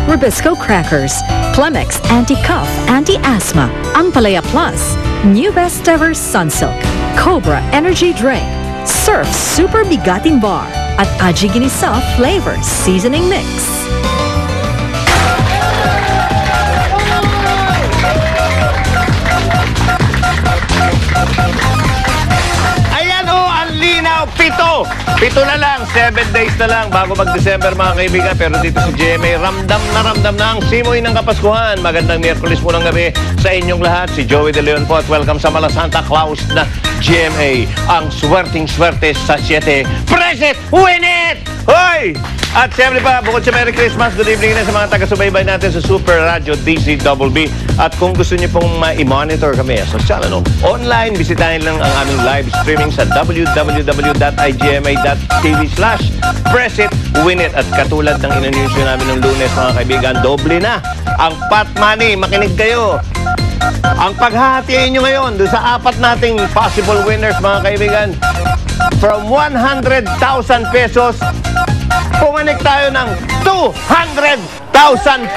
Rubisco Crackers, Plemex Anti-Cough, Anti-Asthma, Ampalaya Plus, New Best Ever Sunsilk, Cobra Energy Drink, Surf Super Bigatin Bar, at Aji Ginisa Flavor Seasoning Mix. Pito na lang, 7 days na lang bago mag-December mga kaibigan. Pero dito sa GMA, ramdam na ang simoy ng Kapaskuhan. Magandang Miyerkules po ng gabi sa inyong lahat. Si Joey De Leon po at welcome sa Mala Santa Claus na GMA. Ang swerting-swerte sa 7. Press it! Win it! Hoy! At siyempre pa, bukod sa Merry Christmas, good evening na sa mga taga-subaybay natin sa Super Radio DCBB. At kung gusto niyo pong ma-monitor kami sa channel online, bisitahin lang ang aming live streaming sa www.igma.tv/press it, win it. At katulad ng inanunsyo namin ng Lunes, mga kaibigan, doble na ang pot money. Makinig kayo. Ang paghahatiin nyo ngayon doon sa apat nating possible winners, mga kaibigan, from 100,000 pesos, pumanik tayo ng 200,000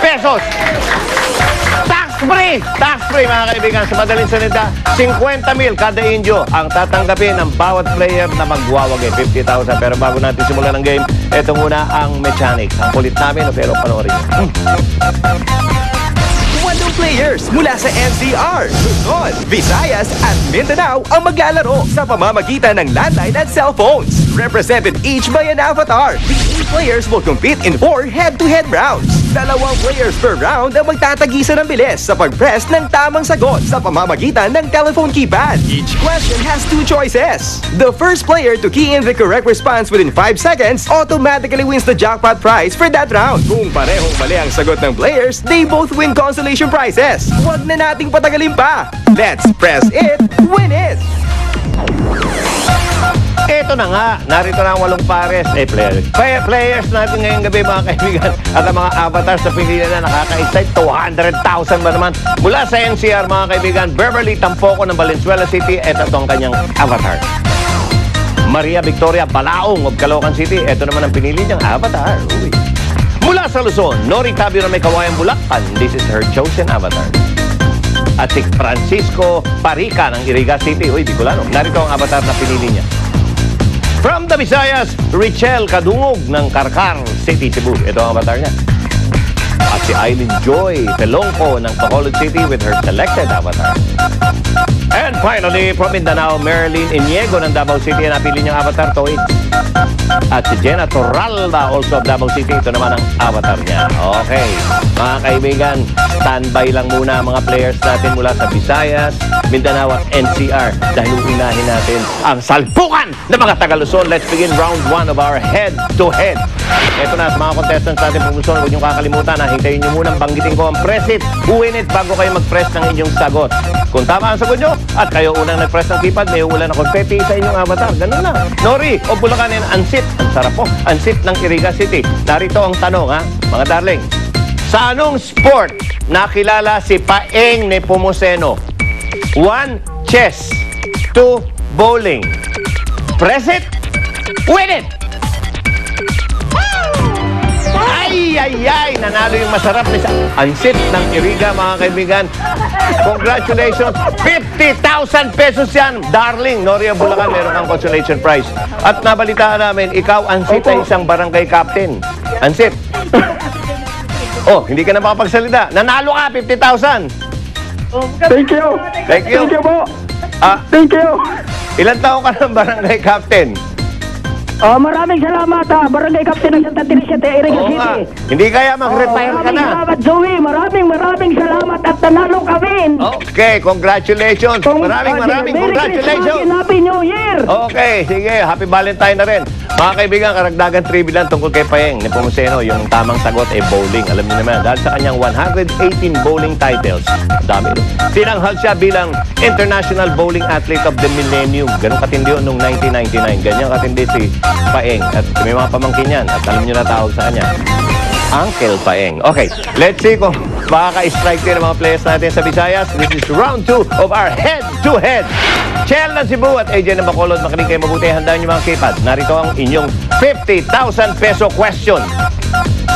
pesos. Tax-free! Tax-free, mga kaibigan. Sa madaling salita, 50,000 kada inyo ang tatanggapin ng bawat player na magwawagi. 50,000. Pero bago natin simulan ng game, ito muna ang mechanics. Ang kulit namin, pero panoorin nyo. Walong players mula sa NCR, Luzon, Visayas at Mindanao ang maglalaro sa pamamagitan ng landline at cellphones. Represented each by an avatar. The 8 players will compete in 4 head-to-head rounds. 2 players per round ang magtatagisa ng bilis sa pag-press ng tamang sagot sa pamamagitan ng telephone keypad. Each question has 2 choices. The first player to key in the correct response within 5 seconds automatically wins the jackpot prize for that round. Kung parehong mali ang sagot ng players, they both win consolation prizes. Huwag na nating patagalin pa. Let's press it, win it! Ito na nga, narito na ang 8 pares. Players natin ngayong gabi, mga kaibigan. At ang mga avatars na pinili na nakaka-excite, 200,000 ba naman. Mula sa NCR, mga kaibigan, Beverly Tampoco ng Valenzuela City. Ito ang kanyang avatar. Maria Victoria Balaong of Caloocan City. Ito naman ang pinili niyang avatar. Uy. Mula sa Luzon, Nori Tabio na may Kawayan Bulacan. This is her chosen avatar. At si Francisco Parica ng Iriga City. Uy, Bicolano. Narito ang avatar na pinili niya. From the Visayas, Richelle Kadungog ng Karkar City, Cebu. Ito ang avatar niya. At si Eileen Joy Pelongco ng Bacolod City with her selected avatar. And finally, from Mindanao, Marilyn Iniego ng Davao City. Napili niyang avatar, Toid. At si Jenna Torralba, also of Davao City. Ito naman ang avatar niya. Okay, mga kaibigan, standby lang muna mga players natin mula sa Visayas, Mindanao at NCR dahil unahin natin ang salpukan ng mga Taga-Luzon. Let's begin round 1 of our head-to-head. Ito na, sa mga contestants natin pong Luzon, huwag niyong kakalimutan na hintayin niyo munang banggitin ko ang press it, win it bago kayo mag-press ng inyong sagot. Kung tama ang sagot nyo at kayo unang nag-press ng keypad, may ulan na konfetti sa inyong avatar. Ganun lang. Nori o Bulacan and Ansit. Ang sarap po. Ansit ng Iriga City. Narito ang tanong, ha, mga darling. Sa anong sport nakilala si Paeng Nepomuceno? 1. Chess. 2. Bowling. Press it. Win it! Ay! Nanalo yung masarap na Ansit ng Iriga, mga kaibigan. Congratulations! 50,000 pesos yan! Darling, Noria Bulacan, meron kang consolation prize. At nabalitaan namin, ikaw, Ansit, ay isang barangay captain. Ansit. Oh, hindi ka na makapagsalita. Nanalo ka, 50,000! Thank you! Thank you! Thank you po! Thank you! Ilan taon ka ng barangay captain? Maraming salamat, Barangay Captain ng Santa Teresia, Iriga Oo City. nga. Hindi kaya mag-retire ka Maraming na. salamat, Joey. Maraming salamat at nanalo kami. Okay, congratulations. Maraming congratulations. Happy New Year! Okay, sige. Happy Valentine na rin. Mga kaibigan, karagdagan trivia lang tungkol kay Paeng Nepomuceno. Yung tamang sagot ay bowling. Alam niyo naman, dahil sa kanyang 118 bowling titles. Dami. Tinanghal siya bilang International Bowling Athlete of the Millennium. Ganun katindi yun noong 1999. Ganyan katindi si Paeng. At may mga pamangkin yan. At alam niyo na tawag sa kanya, Uncle Paeng. Okay, let's see kung makaka-strike din ang mga players natin sa Visayas. This is round 2 of our head-to-head. Chel ng Cebu at AJ ng Bacolod, makinig kayo mabuti. Handaan niyo mga keypad. Narito ang inyong 50,000 peso question.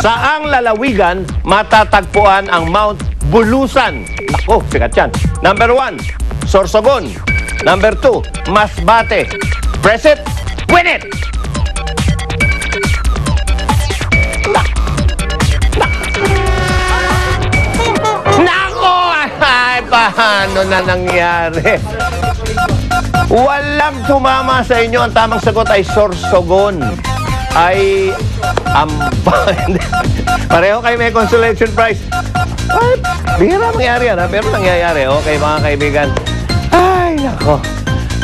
Saang lalawigan matatagpuan ang Mount Bulusan? Nako, sikat yan. Number 1, Sorsogon. Number 2, Masbate. Press it, win it! Nako! Ay, paano na nangyari? Walang tumama sa inyo. Ang tamang sagot ay Sorsogon. Ay, pareho kayo may consolation prize. Ay, bihira mangyari yan, ha? Pero nangyayari. Okay, mga kaibigan. Ay, nako.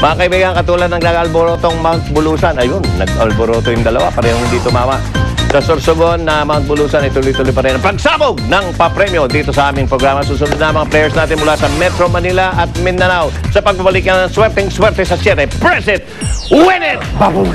Mga kaibigan, katulad ng nag-alborotong Mount Bulusan. Ayun, nag-alboroto yung dalawa. Parehong hindi tumama. Sa Sorsogon na Mount Bulusan, ituloy-tuloy pa rin ang pagsabog ng papremyo dito sa aming programa. Susunod na mga players natin mula sa Metro Manila at Mindanao sa pagbabalik ng swerteng-swerte sa 7. Press it! Win it! Baboom!